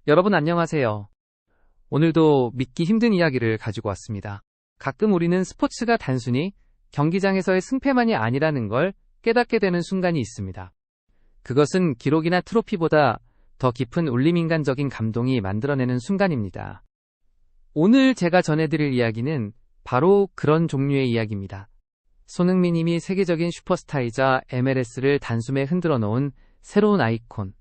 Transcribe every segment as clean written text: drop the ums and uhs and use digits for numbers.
여러분 안녕하세요. 오늘도 믿기 힘든 이야기를 가지고 왔습니다. 가끔 우리는 스포츠가 단순히 경기장에서의 승패만이 아니라는 걸 깨닫게 되는 순간이 있습니다. 그것은 기록이나 트로피보다 더 깊은 울림인간적인 감동이 만들어내는 순간입니다. 오늘 제가 전해드릴 이야기는 바로 그런 종류의 이야기입니다. 손흥민 님이 세계적인 슈퍼스타이자 MLS를 단숨에 흔들어 놓은 새로운 아이콘.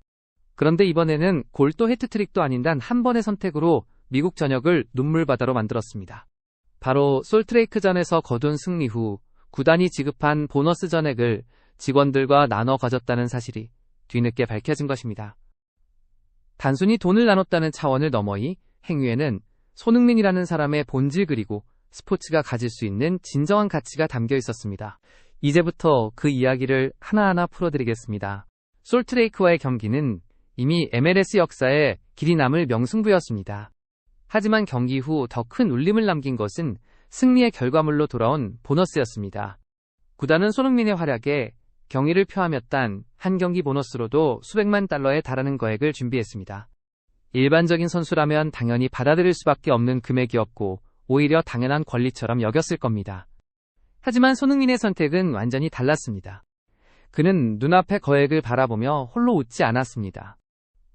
그런데 이번에는 골도 해트트릭도 아닌 단 한 번의 선택으로 미국 전역을 눈물바다로 만들었습니다. 바로 솔트레이크전에서 거둔 승리 후 구단이 지급한 보너스 전액을 직원들과 나눠 가졌다는 사실이 뒤늦게 밝혀진 것입니다. 단순히 돈을 나눴다는 차원을 넘어 이 행위에는 손흥민이라는 사람의 본질 그리고 스포츠가 가질 수 있는 진정한 가치가 담겨 있었습니다. 이제부터 그 이야기를 하나하나 풀어드리겠습니다. 솔트레이크와의 경기는 이미 MLS 역사에 길이 남을 명승부였습니다. 하지만 경기 후 더 큰 울림을 남긴 것은 승리의 결과물로 돌아온 보너스였습니다. 구단은 손흥민의 활약에 경의를 표하며 딴 한 경기 보너스로도 수백만 달러에 달하는 거액을 준비했습니다. 일반적인 선수라면 당연히 받아들일 수밖에 없는 금액이었고 오히려 당연한 권리처럼 여겼을 겁니다. 하지만 손흥민의 선택은 완전히 달랐습니다. 그는 눈앞의 거액을 바라보며 홀로 웃지 않았습니다.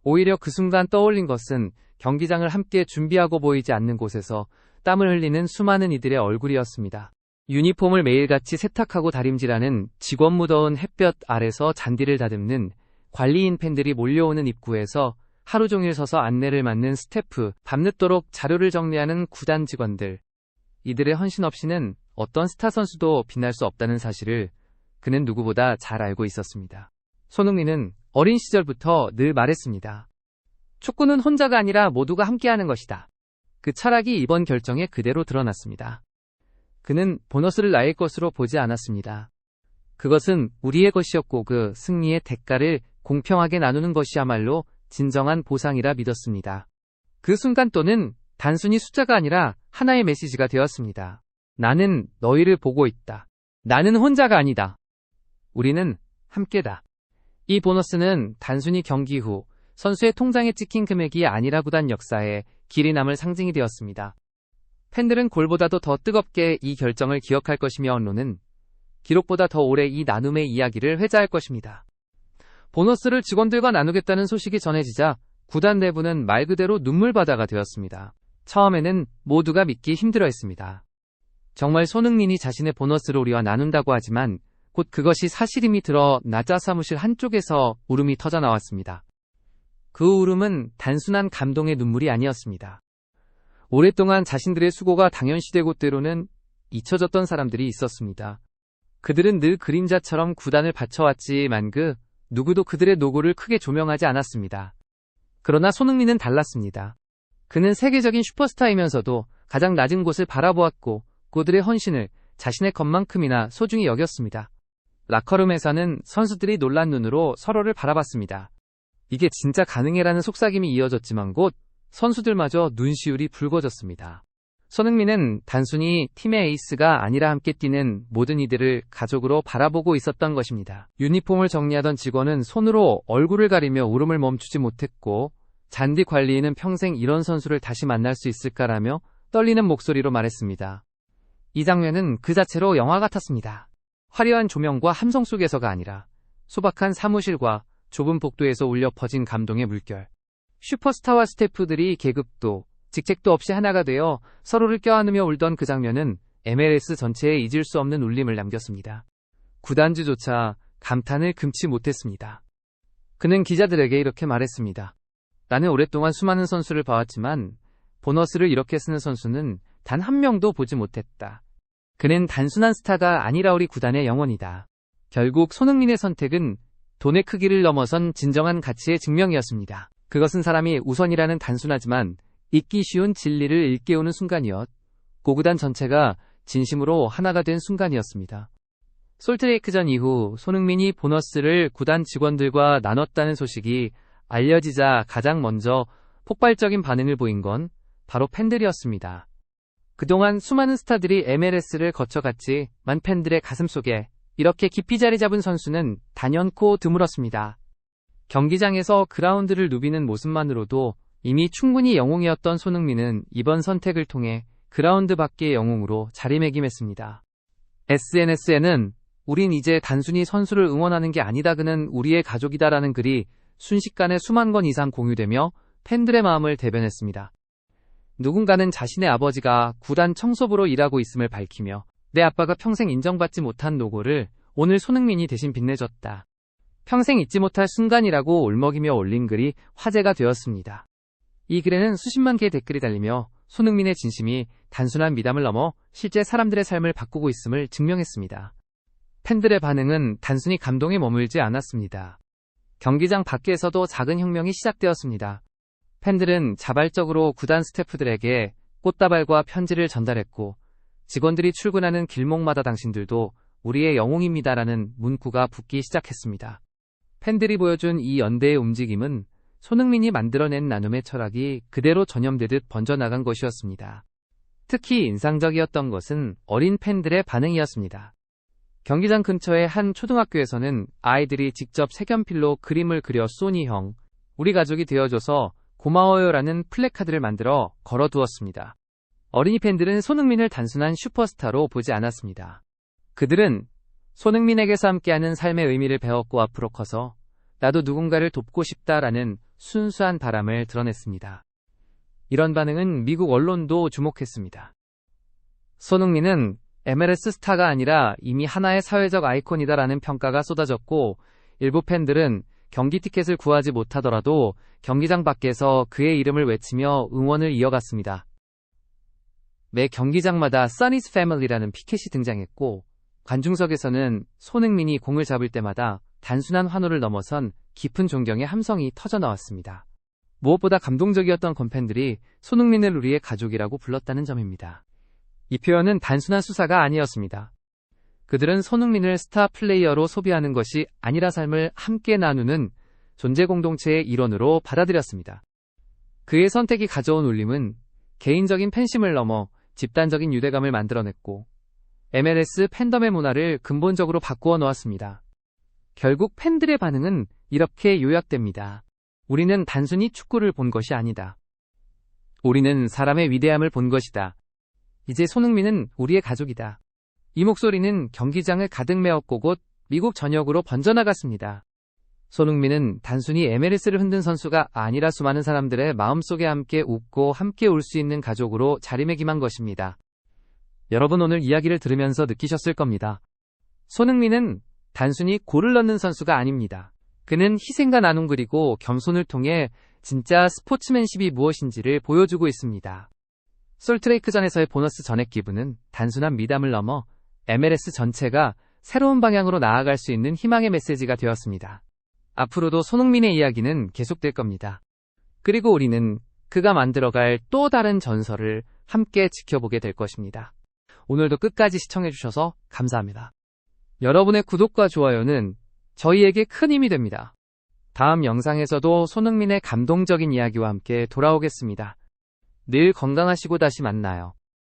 오히려 그 순간 떠올린 것은 경기장을 함께 준비하고 보이지 않는 곳에서 땀을 흘리는 수많은 이들의 얼굴이었습니다. 유니폼을 매일같이 세탁하고 다림질하는 직원 무더운 햇볕 아래서 잔디를 다듬는 관리인 팬들이 몰려오는 입구에서 하루 종일 서서 안내를 맡는 스태프, 밤늦도록 자료를 정리하는 구단 직원들. 이들의 헌신 없이는 어떤 스타 선수도 빛날 수 없다는 사실을 그는 누구보다 잘 알고 있었습니다. 손흥민은 어린 시절부터 늘 말했습니다. 축구는 혼자가 아니라 모두가 함께하는 것이다. 그 철학이 이번 결정에 그대로 드러났습니다. 그는 보너스를 나의 것으로 보지 않았습니다. 그것은 우리의 것이었고 그 승리의 대가를 공평하게 나누는 것이야말로 진정한 보상이라 믿었습니다. 그 순간 또는 단순히 숫자가 아니라 하나의 메시지가 되었습니다. 나는 너희를 보고 있다. 나는 혼자가 아니다. 우리는 함께다. 이 보너스는 단순히 경기 후 선수의 통장에 찍힌 금액이 아니라 구단 역사에 길이 남을 상징이 되었습니다. 팬들은 골보다도 더 뜨겁게 이 결정을 기억할 것이며 언론은 기록보다 더 오래 이 나눔의 이야기를 회자할 것입니다. 보너스를 직원들과 나누겠다는 소식이 전해지자 구단 내부는 말 그대로 눈물바다가 되었습니다. 처음에는 모두가 믿기 힘들어했습니다. 정말 손흥민이 자신의 보너스를 우리와 나눈다고 하지만 곧 그것이 사실임이 드러나자 사무실 한쪽에서 울음이 터져 나왔습니다. 그 울음은 단순한 감동의 눈물이 아니었습니다. 오랫동안 자신들의 수고가 당연시되고 때로는 잊혀졌던 사람들이 있었습니다. 그들은 늘 그림자처럼 구단을 바쳐왔지만 그 누구도 그들의 노고를 크게 조명하지 않았습니다. 그러나 손흥민은 달랐습니다. 그는 세계적인 슈퍼스타이면서도 가장 낮은 곳을 바라보았고 그들의 헌신을 자신의 것만큼이나 소중히 여겼습니다. 라커룸에서는 선수들이 놀란 눈으로 서로를 바라봤습니다. 이게 진짜 가능해라는 속삭임이 이어졌지만 곧 선수들마저 눈시울이 붉어졌습니다. 손흥민은 단순히 팀의 에이스가 아니라 함께 뛰는 모든 이들을 가족으로 바라보고 있었던 것입니다. 유니폼을 정리하던 직원은 손으로 얼굴을 가리며 울음을 멈추지 못했고 잔디 관리인은 평생 이런 선수를 다시 만날 수 있을까라며 떨리는 목소리로 말했습니다. 이 장면은 그 자체로 영화 같았습니다. 화려한 조명과 함성 속에서가 아니라 소박한 사무실과 좁은 복도에서 울려 퍼진 감동의 물결. 슈퍼스타와 스태프들이 계급도 직책도 없이 하나가 되어 서로를 껴안으며 울던 그 장면은 MLS 전체에 잊을 수 없는 울림을 남겼습니다. 구단주조차 감탄을 금치 못했습니다. 그는 기자들에게 이렇게 말했습니다. 나는 오랫동안 수많은 선수를 봐왔지만 보너스를 이렇게 쓰는 선수는 단 한 명도 보지 못했다. 그는 단순한 스타가 아니라 우리 구단의 영혼이다. 결국 손흥민의 선택은 돈의 크기를 넘어선 진정한 가치의 증명이었습니다. 그것은 사람이 우선이라는 단순하지만 잊기 쉬운 진리를 일깨우는 순간이었고 구단 전체가 진심으로 하나가 된 순간이었습니다. 솔트레이크전 이후 손흥민이 보너스를 구단 직원들과 나눴다는 소식이 알려지자 가장 먼저 폭발적인 반응을 보인 건 바로 팬들이었습니다. 그동안 수많은 스타들이 MLS를 거쳐갔지만 팬들의 가슴속에 이렇게 깊이 자리 잡은 선수는 단연코 드물었습니다. 경기장에서 그라운드를 누비는 모습만으로도 이미 충분히 영웅이었던 손흥민은 이번 선택을 통해 그라운드 밖의 영웅으로 자리매김했습니다. SNS에는 우린 이제 단순히 선수를 응원하는 게 아니다, 그는 우리의 가족이다라는 글이 순식간에 수만 건 이상 공유되며 팬들의 마음을 대변했습니다. 누군가는 자신의 아버지가 구단 청소부로 일하고 있음을 밝히며 내 아빠가 평생 인정받지 못한 노고를 오늘 손흥민이 대신 빛내줬다. 평생 잊지 못할 순간이라고 울먹이며 올린 글이 화제가 되었습니다. 이 글에는 수십만 개의 댓글이 달리며 손흥민의 진심이 단순한 미담을 넘어 실제 사람들의 삶을 바꾸고 있음을 증명했습니다. 팬들의 반응은 단순히 감동에 머물지 않았습니다. 경기장 밖에서도 작은 혁명이 시작되었습니다. 팬들은 자발적으로 구단 스태프들에게 꽃다발과 편지를 전달했고, 직원들이 출근하는 길목마다 당신들도 우리의 영웅입니다라는 문구가 붙기 시작했습니다. 팬들이 보여준 이 연대의 움직임은 손흥민이 만들어낸 나눔의 철학이 그대로 전염되듯 번져나간 것이었습니다. 특히 인상적이었던 것은 어린 팬들의 반응이었습니다. 경기장 근처의 한 초등학교에서는 아이들이 직접 색연필로 그림을 그려 소니 형, 우리 가족이 되어줘서 고마워요라는 플래카드를 만들어 걸어두었습니다. 어린이 팬들은 손흥민을 단순한 슈퍼스타로 보지 않았습니다. 그들은 손흥민에게서 함께하는 삶의 의미를 배웠고 앞으로 커서 나도 누군가를 돕고 싶다라는 순수한 바람을 드러냈습니다. 이런 반응은 미국 언론도 주목했습니다. 손흥민은 MLS 스타가 아니라 이미 하나의 사회적 아이콘이다라는 평가가 쏟아졌고, 일부 팬들은 경기 티켓을 구하지 못하더라도 경기장 밖에서 그의 이름을 외치며 응원을 이어갔습니다. 매 경기장마다 Sonny's Family라는 피켓이 등장했고, 관중석에서는 손흥민이 공을 잡을 때마다 단순한 환호를 넘어선 깊은 존경의 함성이 터져나왔습니다. 무엇보다 감동적이었던 팬들이 손흥민을 우리의 가족이라고 불렀다는 점입니다. 이 표현은 단순한 수사가 아니었습니다. 그들은 손흥민을 스타 플레이어로 소비하는 것이 아니라 삶을 함께 나누는 존재 공동체의 일원으로 받아들였습니다. 그의 선택이 가져온 울림은 개인적인 팬심을 넘어 집단적인 유대감을 만들어냈고, MLS 팬덤의 문화를 근본적으로 바꾸어 놓았습니다. 결국 팬들의 반응은 이렇게 요약됩니다. 우리는 단순히 축구를 본 것이 아니다. 우리는 사람의 위대함을 본 것이다. 이제 손흥민은 우리의 가족이다. 이 목소리는 경기장을 가득 메웠고 곧 미국 전역으로 번져나갔습니다. 손흥민은 단순히 MLS를 흔든 선수가 아니라 수많은 사람들의 마음속에 함께 웃고 함께 울 수 있는 가족으로 자리매김한 것입니다. 여러분, 오늘 이야기를 들으면서 느끼셨을 겁니다. 손흥민은 단순히 골을 넣는 선수가 아닙니다. 그는 희생과 나눔 그리고 겸손을 통해 진짜 스포츠맨십이 무엇인지를 보여주고 있습니다. 솔트레이크전에서의 보너스 전액 기부는 단순한 미담을 넘어 MLS 전체가 새로운 방향으로 나아갈 수 있는 희망의 메시지가 되었습니다. 앞으로도 손흥민의 이야기는 계속될 겁니다. 그리고 우리는 그가 만들어갈 또 다른 전설을 함께 지켜보게 될 것입니다. 오늘도 끝까지 시청해주셔서 감사합니다. 여러분의 구독과 좋아요는 저희에게 큰 힘이 됩니다. 다음 영상에서도 손흥민의 감동적인 이야기와 함께 돌아오겠습니다. 늘 건강하시고 다시 만나요.